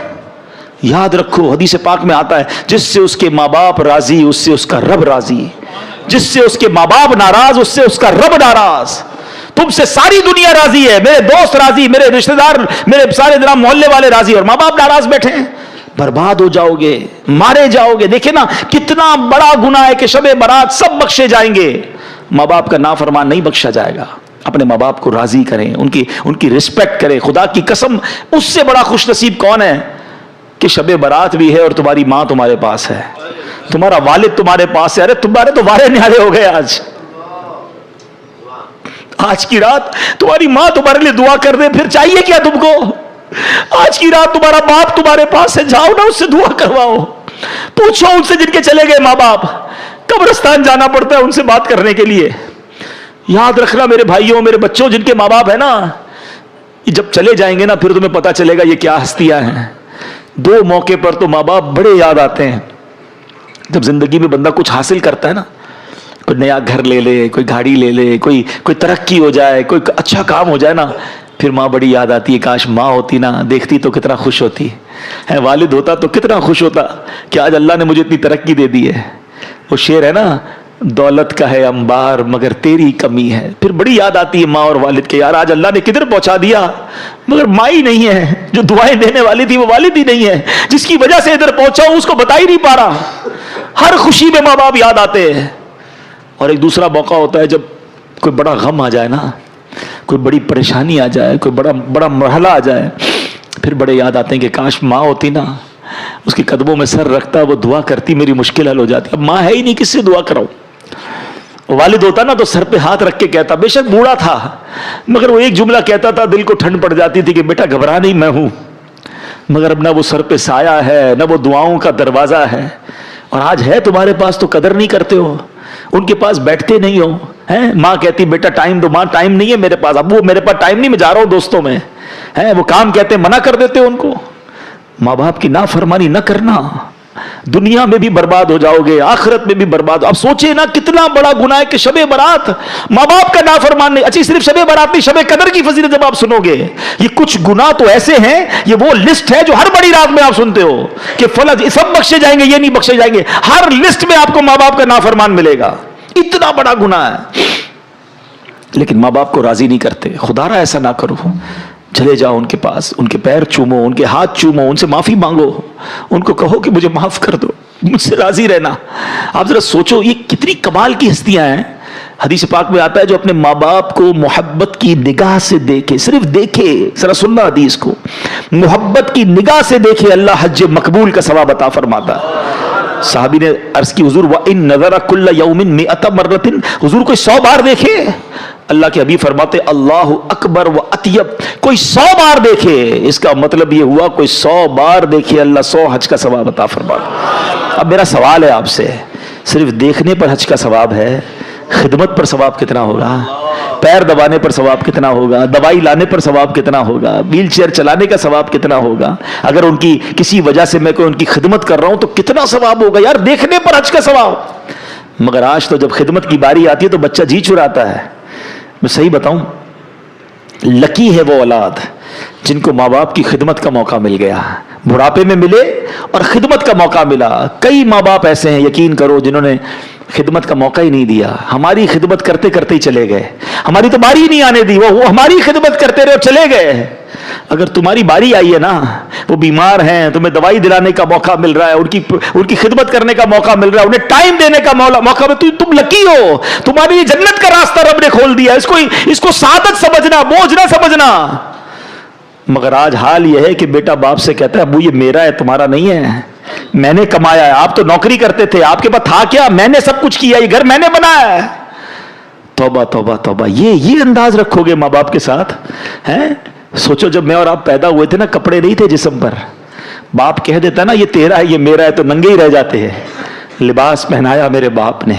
یاد رکھو حدیث پاک میں آتا ہے, جس سے اس کے ماں باپ راضی اس سے اس کا رب راضی, جس سے اس کے ماں باپ ناراض اس سے اس کا رب ناراض. تم سے ساری دنیا راضی ہے, میرے دوست راضی, میرے رشتہ دار, میرے سارے جناب محلے والے راضی, اور ماں باپ ناراض بیٹھے ہیں. برباد ہو جاؤ گے, مارے جاؤ گے. دیکھیں نا کتنا بڑا گناہ ہے کہ شب برات سب بخشے جائیں گے, ماں باپ کا نافرمان نہیں بخشا جائے گا. اپنے ماں باپ کو راضی کریں, ان کی رسپیکٹ کریں. خدا کی قسم اس سے بڑا خوش نصیب کون ہے کہ شب برات بھی ہے اور تمہاری ماں تمہارے پاس ہے, تمہارا والد تمہارے پاس ہے. ارے تمہارے تو وارے نیارے ہو گئے. آج کی رات تمہاری ماں تمہارے لیے دعا کر دے, پھر چاہیے کیا تم کو؟ آج کی رات تمہارا باپ تمہارے پاس ہے, جاؤ نا اس سے دعا کرواؤ. پوچھو ان سے جن کے چلے گئے ماں باپ, قبرستان جانا پڑتا ہے ان سے بات کرنے کے لیے. یاد رکھنا میرے بھائیوں, میرے بچوں, جن کے ماں باپ ہیں نا, جب چلے جائیں گے نا پھر تمہیں پتا چلے گا یہ کیا ہستیاں ہیں. دو موقع پر تو ماں باپ بڑے یاد آتے ہیں. جب زندگی میں بندہ کچھ حاصل کرتا ہے نا, کوئی نیا گھر لے لے, کوئی گاڑی لے لے, کوئی ترقی ہو جائے, کوئی اچھا کام ہو جائے نا, پھر ماں بڑی یاد آتی ہے. کاش ماں ہوتی نا, دیکھتی تو کتنا خوش ہوتی ہے. والد ہوتا تو کتنا خوش ہوتا کہ آج اللہ نے مجھے اتنی ترقی دے دی ہے. وہ شعر ہے نا, دولت کا ہے انبار مگر تیری کمی ہے. پھر بڑی یاد آتی ہے ماں اور والد کے, یار آج اللہ نے کدھر پہنچا دیا, مگر ماں ہی نہیں ہے. جو دعائیں دینے والی تھی وہ والد ہی نہیں ہے, جس کی وجہ سے ادھر پہنچا ہوں اس کو بتا ہی نہیں پا رہا. ہر خوشی میں ماں باپ یاد آتے ہیں. اور ایک دوسرا موقع ہوتا ہے جب کوئی بڑا غم آ جائے نا, کوئی بڑی پریشانی آ جائے, کوئی بڑا مرحلہ آ جائے, پھر بڑے یاد آتے ہیں کہ کاش ماں ہوتی نا, اس کے قدموں میں سر رکھتا, وہ دعا کرتی, میری مشکل حل ہو جاتی. اب ماں ہے ہی نہیں, کس سے دعا کراؤں. والد ہوتا نا تو سر پہ ہاتھ رکھ کے کہتا, بے شک بوڑھا تھا مگر وہ ایک جملہ کہتا تھا, دل کو ٹھنڈ پڑ جاتی تھی کہ بیٹا گھبرا نہیں, میں ہوں. مگر اب نہ وہ سر پہ سایہ ہے, نہ وہ دعاؤں کا دروازہ ہے. اور آج ہے تمہارے پاس تو قدر نہیں کرتے ہو, ان کے پاس بیٹھتے نہیں ہو. ماں کہتی بیٹا ٹائم دو, ماں ٹائم نہیں ہے میرے پاس, ابو میرے پاس ٹائم نہیں, میں جا رہا ہوں دوستوں میں. وہ کام کہتے ہیں, منع کر دیتے ان کو. ماں باپ کی نافرمانی نہ کرنا, دنیا میں بھی برباد ہو جاؤ گے, آخرت میں بھی برباد. اب سوچے نا کتنا بڑا گناہ ہے کہ شب برات ماں باپ کا نافرمان نہیں. اچھی صرف شب برات نہیں, شب قدر کی فضیلت جب آپ سنو گے, یہ کچھ گناہ تو ایسے ہیں, یہ وہ لسٹ ہے جو ہر بڑی رات میں آپ سنتے ہو کہ فلاں سب بخشے جائیں گے, یہ نہیں بخشے جائیں گے. ہر لسٹ میں آپ کو ماں باپ کا نافرمان ملے گا. اتنا بڑا گناہ ہے, لیکن ماں باپ کو راضی نہیں کرتے. خدا را ایسا نہ کرو, چلے جاؤ ان کے پاس, ان کے پیر چومو, ان کے ہاتھ چومو, ان سے معافی مانگو, ان کو کہو کہ مجھے معاف کر دو, مجھ سے راضی رہنا. آپ ذرا سوچو یہ کتنی کمال کی ہستیاں ہیں. حدیث پاک میں آتا ہے جو اپنے ماں باپ کو محبت کی نگاہ سے دیکھے, صرف دیکھے, ذرا سننا حدیث کو, محبت کی نگاہ سے دیکھے, اللہ حج مقبول کا ثواب عطا فرماتا. صحابی نے عرض کی حضور وَإِن نَظَرَ كُلَّ يَوْمٍ مِئَةَ مَرَّةٍ, حضور کوئی 100 بار دیکھے. اللہ کے حبیب فرماتے اللہ اکبر و اطیب, کوئی 100 بار دیکھے. اس کا مطلب یہ ہوا کوئی 100 بار دیکھے, اللہ 100 حج کا ثواب عطا فرماتا. اب میرا سوال ہے آپ سے, صرف دیکھنے پر حج کا ثواب ہے, خدمت پر ثواب کتنا ہوگا؟ پیر دبانے پر ثواب کتنا ہوگا؟ دوائی لانے پر ثواب کتنا ہوگا؟ ویل چیئر چلانے کا ثواب کتنا ہوگا؟ اگر ان کی کسی وجہ سے میں کوئی ان کی خدمت کر رہا ہوں تو کتنا ثواب ہوگا؟ یار دیکھنے پر حج کا ثواب. مگر آج تو جب خدمت کی باری آتی ہے تو بچہ جی چراتا ہے. میں صحیح بتاؤں, لکی ہے وہ اولاد جن کو ماں باپ کی خدمت کا موقع مل گیا, بڑھاپے میں ملے اور خدمت کا موقع ملا. کئی ماں باپ ایسے ہیں یقین کرو جنہوں نے خدمت کا موقع ہی نہیں دیا, ہماری خدمت کرتے کرتے ہی چلے گئے, ہماری تو باری ہی نہیں آنے دی, وہ ہماری خدمت کرتے رہے اور چلے گئے. اگر تمہاری باری آئی ہے نا, وہ بیمار ہیں, تمہیں دوائی دلانے کا موقع مل رہا ہے, ان کی خدمت کرنے کا موقع مل رہا ہے, انہیں ٹائم دینے کا موقع, تم لکی ہو, تمہارے لیے جنت کا راستہ رب نے کھول دیا. اس کو سعادت سمجھنا, بوجھ نہ سمجھنا. مگر آج حال یہ ہے کہ بیٹا باپ سے کہتا ہے ابو یہ میرا ہے, تمہارا نہیں ہے, میں نے کمایا ہے, آپ تو نوکری کرتے تھے, آپ کے پاس تھا کیا, میں نے سب کچھ کیا, یہ گھر میں نے بنایا ہے. توبہ توبہ توبہ, یہ انداز رکھو گے ماں باپ کے ساتھ ہیں؟ سوچو جب میں اور آپ پیدا ہوئے تھے نا, کپڑے نہیں تھے جسم پر, باپ کہہ دیتا نا یہ تیرا ہے یہ میرا ہے, تو ننگے ہی رہ جاتے ہیں. لباس پہنایا میرے باپ نے,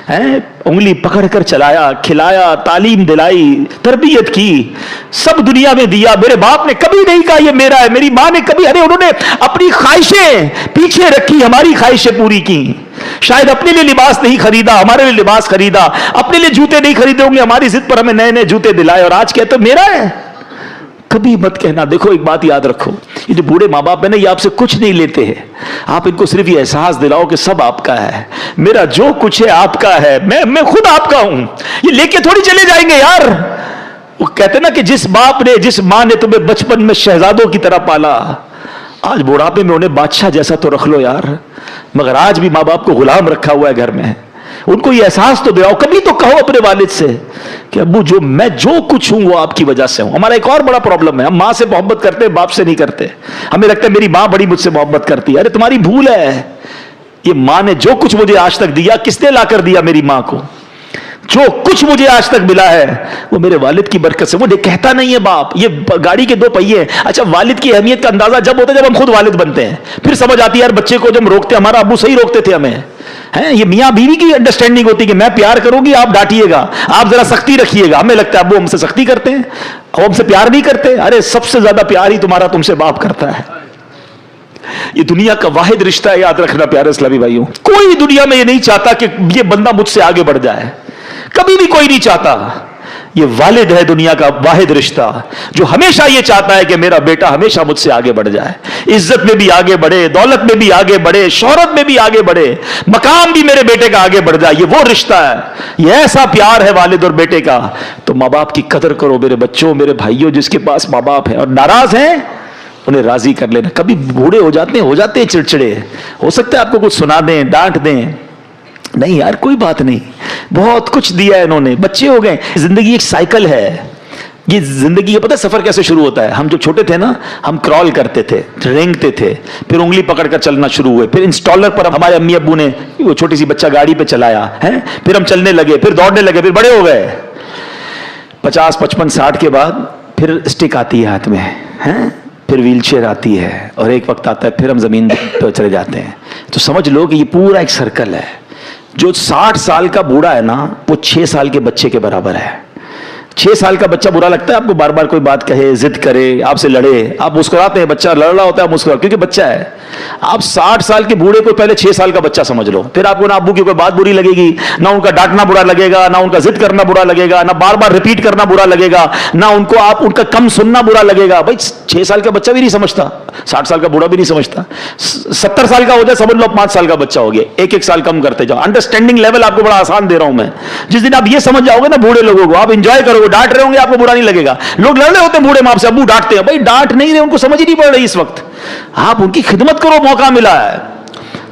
انگلی پکڑ کر چلایا, کھلایا, تعلیم دلائی, تربیت کی, سب دنیا میں دیا. میرے باپ نے کبھی نہیں کہا یہ میرا ہے, میری ماں نے کبھی, انہوں نے اپنی خواہشیں پیچھے رکھی, ہماری خواہشیں پوری کی. شاید اپنے لیے لباس نہیں خریدا, ہمارے لیے لباس خریدا, اپنے لیے جوتے نہیں خریدے ہوں گے, ہماری ضد پر ہمیں نئے نئے جوتے دلائے, اور آج کہتے میرا ہے. کبھی مت کہنا. دیکھو ایک بات یاد رکھو, یہ جو بوڑھے ماں باپ ہیں نا, یہ آپ سے کچھ نہیں لیتے ہیں, آپ ان کو صرف یہ احساس دلاؤ کہ سب آپ کا ہے, میرا جو کچھ ہے آپ کا ہے, میں خود آپ کا ہوں. یہ لے کے تھوڑی چلے جائیں گے یار. وہ کہتے نا کہ جس باپ نے, جس ماں نے تمہیں بچپن میں شہزادوں کی طرح پالا, آج بوڑھاپے میں انہیں بادشاہ جیسا تو رکھ لو یار. مگر آج بھی ماں باپ کو غلام رکھا ہوا ہے گھر میں. ان کو یہ احساس تو دلاؤ, کبھی تو کہو اپنے والد سے کہ ابو میں جو کچھ ہوں وہ آپ کی وجہ سے ہوں. ہمارا ایک اور بڑا پرابلم ہے, ہم ماں سے محبت کرتے ہیں, باپ سے نہیں کرتے. ہمیں لگتا ہے میری ماں بڑی مجھ سے محبت کرتی ہے. ارے تمہاری بھول ہے. یہ ماں نے جو کچھ مجھے آج تک دیا, کس نے لا کر دیا میری ماں کو؟ جو کچھ مجھے آج تک ملا ہے وہ میرے والد کی برکت سے. وہ کہتا نہیں ہے باپ, یہ گاڑی کے دو پہیے ہیں. اچھا, والد کی اہمیت کا اندازہ جب ہوتا ہے جب ہم خود والد بنتے ہیں, پھر سمجھ آتی ہے یار بچے کو جب روکتے, ہمارا ابو صحیح روکتے تھے ہمیں. یہ میاں بیوی کی انڈرسٹینڈنگ ہوتی ہے کہ میں پیار کروں گی, آپ ڈانٹیے گا, آپ ذرا سختی رکھیے گا. ہمیں لگتا ہے ابو ہم سے سختی کرتے ہیں, وہ ہم سے پیار نہیں کرتے. ارے سب سے زیادہ پیار ہی تمہارا تم سے باپ کرتا ہے. یہ دنیا کا واحد رشتہ ہے, یاد رکھنا پیارے اسلامی بھائیوں. کوئی دنیا میں یہ نہیں چاہتا کہ یہ بندہ مجھ سے آگے بڑھ جائے, کبھی بھی کوئی نہیں چاہتا. یہ والد ہے دنیا کا واحد رشتہ جو ہمیشہ یہ چاہتا ہے کہ میرا بیٹا ہمیشہ مجھ سے آگے بڑھ جائے, عزت میں بھی آگے بڑھے, دولت میں بھی آگے بڑھے, شہرت میں بھی آگے بڑھے, مقام بھی میرے بیٹے کا آگے بڑھ جائے. یہ وہ رشتہ ہے, یہ ایسا پیار ہے والد اور بیٹے کا. تو ماں باپ کی قدر کرو میرے بچوں, میرے بھائیوں. جس کے پاس ماں باپ ہیں اور ناراض ہیں انہیں راضی کر لینا. کبھی بوڑھے ہو جاتے ہیں چڑچڑے, ہو سکتا ہے آپ کو کچھ سنا دیں, ڈانٹ دیں, نہیں یار کوئی بات نہیں, بہت کچھ دیا ہے انہوں نے, بچے ہو گئے. زندگی ایک سائیکل ہے. یہ زندگی یہ پتہ ہے سفر کیسے شروع ہوتا ہے؟ ہم جو چھوٹے تھے نا, ہم کرال کرتے تھے, رینگتے تھے, پھر انگلی پکڑ کر چلنا شروع ہوئے, پھر انسٹالر پر ہمارے امی ابو نے وہ چھوٹی سی بچہ گاڑی پہ چلایا ہے, پھر ہم چلنے لگے, پھر دوڑنے لگے, پھر بڑے ہو گئے. 50, 55, 60 کے بعد پھر اسٹک آتی ہے ہاتھ میں, پھر ویل چیئر آتی ہے, اور ایک وقت آتا ہے پھر ہم زمین پہ چلے جاتے ہیں. تو سمجھ لو کہ یہ پورا ایک سرکل ہے. جو 60 سال کا بوڑھا ہے نا, وہ 6 سال کے بچے کے برابر ہے. 6 سال کا بچہ برا لگتا ہے آپ کو, بار بار کوئی بات کہے, ضد کرے, آپ سے لڑے, آپ مسکراتے ہیں. بچہ لڑ رہا ہوتا ہے, مسکراتے کیونکہ بچہ ہے. آپ 60 سال کے بوڑھے کو پہلے 6 سال کا بچہ سمجھ لو, پھر آپ کو نہ ابو کی کوئی بات بری لگے گی, نہ ان کا ڈانٹنا برا لگے گا, نہ ان کا ضد کرنا برا لگے گا, نہ بار بار ریپیٹ کرنا برا لگے گا, نہ ان کو آپ ان کا کم سننا برا لگے گا. بھائی 6 سال کا بچہ بھی نہیں سمجھتا, 60 سال کا بوڑھا بھی نہیں سمجھتا. 70 سال کا ہو جائے سمجھ لو 5 سال کا بچہ ہو گیا. ایک سال کم کرتے جاؤ. انڈرسٹینڈنگ لیول آپ کو بڑا آسان دے رہا ہوں میں. جس دن آپ یہ سمجھ جاؤ گے نا بوڑھے لوگوں کو, آپ انجوائے کرو گے. ڈانٹ رہے ہوں گے آپ کو برا نہیں لگے گا. لوگ لڑ رہے ہوتے ہیں بوڑھے ماں سے, ابو ڈانٹتے ہیں. بھائی ڈانٹ نہیں رہے, ان کو سمجھ ہی نہیں پڑ رہی اس وقت, آپ ان کی خدمت کرو, موقع ملا ہے.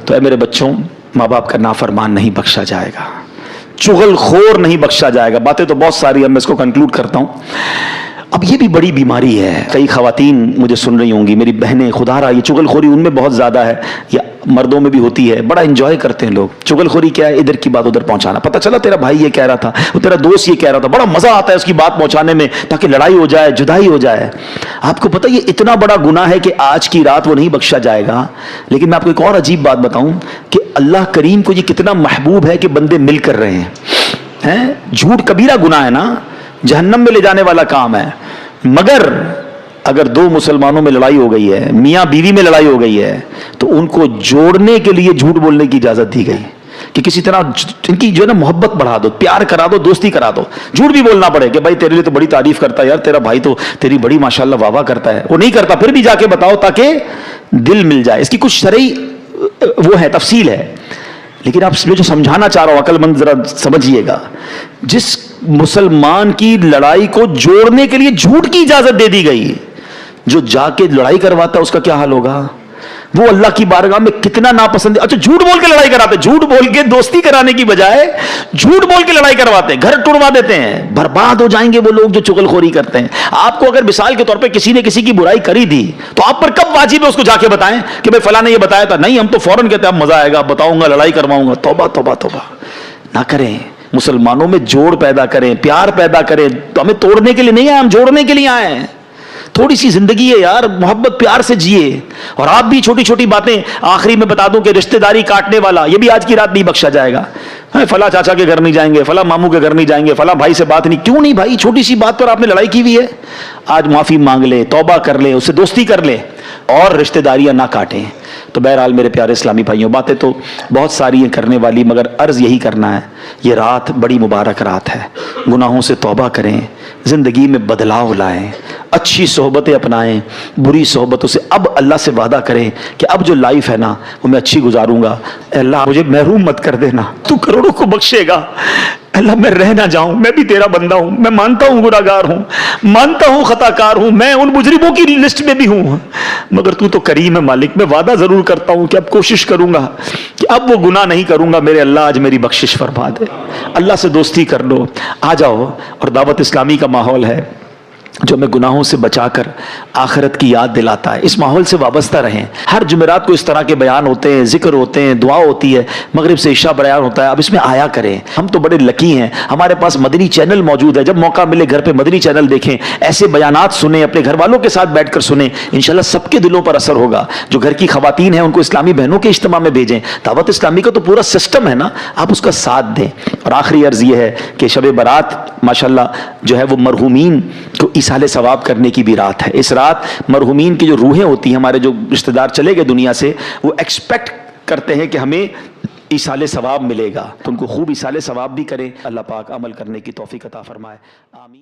تو اے میرے بچوں, ماں باپ کا نافرمان نہیں بخشا جائے گا, چغل خور نہیں بخشا جائے گا. باتیں تو بہت ساری ہیں, میں اس کو کنکلوڈ کرتا ہوں. اب یہ بھی بڑی بیماری ہے. کئی خواتین مجھے سن رہی ہوں گی, میری بہنیں, خدا رہا یہ چغل خوری ان میں بہت زیادہ ہے, یا مردوں میں بھی ہوتی ہے. بڑا انجوائے کرتے ہیں لوگ. چغل خوری کیا ہے؟ ادھر کی بات ادھر پہنچانا. پتہ چلا تیرا بھائی یہ کہہ رہا تھا, وہ تیرا دوست یہ کہہ رہا تھا, بڑا مزہ آتا ہے اس کی بات پہنچانے میں, تاکہ لڑائی ہو جائے, جدائی ہو جائے. آپ کو پتہ یہ اتنا بڑا گناہ ہے کہ آج کی رات وہ نہیں بخشا جائے گا. لیکن میں آپ کو ایک اور عجیب بات بتاؤں کہ اللہ کریم کو یہ کتنا محبوب ہے کہ بندے مل کر رہے ہیں. جھوٹ کبیرہ گناہ ہے نا, جہنم میں لے جانے والا کام ہے. مگر اگر 2 مسلمانوں میں لڑائی ہو گئی ہے, میاں بیوی میں لڑائی ہو گئی ہے, تو ان کو جوڑنے کے لیے جھوٹ بولنے کی اجازت دی گئی کہ کسی طرح ان کی جو ہے نا محبت بڑھا دو, پیار کرا دو, دوستی کرا دو. جھوٹ بھی بولنا پڑے کہ بھائی تیرے لیے تو بڑی تعریف کرتا ہے یار, تیرا بھائی تو تیری بڑی ماشاءاللہ واہ واہ کرتا ہے, وہ نہیں کرتا پھر بھی جا کے بتاؤ تاکہ دل مل جائے. اس کی کچھ شرعی وہ ہے, تفصیل ہے, لیکن آپ میں جو سمجھانا چاہ رہا ہوں عقل مند ذرا سمجھیے گا. جس مسلمان کی لڑائی کو جوڑنے کے لیے جھوٹ کی اجازت دے دی گئی, جو جا کے لڑائی کرواتا ہے اس کا کیا حال ہوگا؟ وہ اللہ کی بارگاہ میں کتنا ناپسند. اچھا جھوٹ بول کے لڑائی کراتے, جھوٹ بول کے دوستی کرانے کی بجائے جھوٹ بول کے لڑائی کرواتے ہیں, گھر ٹڑوا دیتے ہیں. برباد ہو جائیں گے وہ لوگ جو چغلخوری کرتے ہیں. آپ کو اگر مثال کے طور پہ کسی نے کسی کی برائی کری دی تو آپ پر کب واجب ہے اس کو جا کے بتائیں کہ بھائی فلاں نے یہ بتایا تھا؟ نہیں, ہم تو فوراً کہتے ہیں اب مزہ آئے گا, بتاؤں گا, لڑائی کرواؤں گا. توبہ توبہ توبہ نہ کریں. مسلمانوں میں جوڑ پیدا کریں, پیار پیدا کریں. تو ہمیں توڑنے کے لیے نہیں آئے, ہم جوڑنے کے لیے آئے ہیں. تھوڑی سی زندگی ہے یار, محبت پیار سے جیے. اور آپ بھی چھوٹی چھوٹی باتیں, آخری میں بتا دوں کہ رشتہ داری کاٹنے والا یہ بھی آج کی رات نہیں بخشا جائے گا. فلاں چاچا کے گھر نہیں جائیں گے, فلاں ماموں کے گھر نہیں جائیں گے, فلاں بھائی سے بات نہیں. کیوں نہیں بھائی, چھوٹی سی بات پر آپ نے لڑائی کی ہوئی ہے, آج معافی مانگ لے, توبہ کر لے, اس سے دوستی کر لے اور رشتہ داریاں نہ کاٹیں. تو بہرحال میرے پیارے اسلامی بھائیوں, باتیں تو بہت ساری ہیں کرنے والی, مگر عرض یہی کرنا ہے, یہ رات بڑی مبارک رات ہے. گناہوں سے توبہ کریں, زندگی میں بدلاؤ لائیں, اچھی صحبتیں اپنائیں, بری صحبتوں سے اب اللہ سے وعدہ کریں کہ اب جو لائف ہے نا وہ میں اچھی گزاروں گا. اے اللہ مجھے محروم مت کر دینا, تو کروڑوں کو بخشے گا. اللہ میں رہ نہ جاؤں, میں بھی تیرا بندہ ہوں, میں مانتا ہوں گناہگار ہوں, مانتا ہوں خطا کار ہوں, میں ان مجرموں کی لسٹ میں بھی ہوں, مگر تو تو کریم ہے مالک. میں وعدہ ضرور کرتا ہوں کہ اب کوشش کروں گا کہ اب وہ گناہ نہیں کروں گا. میرے اللہ آج میری بخشش فرما دے. اللہ سے دوستی کر لو, آ جاؤ. اور دعوت اسلامی کا ماحول ہے جو ہمیں گناہوں سے بچا کر آخرت کی یاد دلاتا ہے. اس ماحول سے وابستہ رہیں. ہر جمعرات کو اس طرح کے بیان ہوتے ہیں, ذکر ہوتے ہیں, دعا ہوتی ہے, مغرب سے عشاء بیان ہوتا ہے. اب اس میں آیا کریں. ہم تو بڑے لکی ہیں, ہمارے پاس مدنی چینل موجود ہے. جب موقع ملے گھر پہ مدنی چینل دیکھیں, ایسے بیانات سنیں, اپنے گھر والوں کے ساتھ بیٹھ کر سنیں. انشاءاللہ سب کے دلوں پر اثر ہوگا. جو گھر کی خواتین ہیں ان کو اسلامی بہنوں کے اجتماع میں بھیجیں. دعوت اسلامی کا تو پورا سسٹم ہے نا, آپ اس کا ساتھ دیں. اور آخری عرض یہ ہے کہ شب برات ماشاءاللہ جو ہے وہ مرحومین کو ایصال ثواب کرنے کی بھی رات ہے. اس رات مرحومین کی جو روحیں ہوتی ہیں, ہمارے جو رشتہ دار چلے گئے دنیا سے, وہ ایکسپیکٹ کرتے ہیں کہ ہمیں ایصال ثواب ملے گا. تو ان کو خوب ایصال ثواب بھی کریں. اللہ پاک عمل کرنے کی توفیق عطا فرمائے. آمین.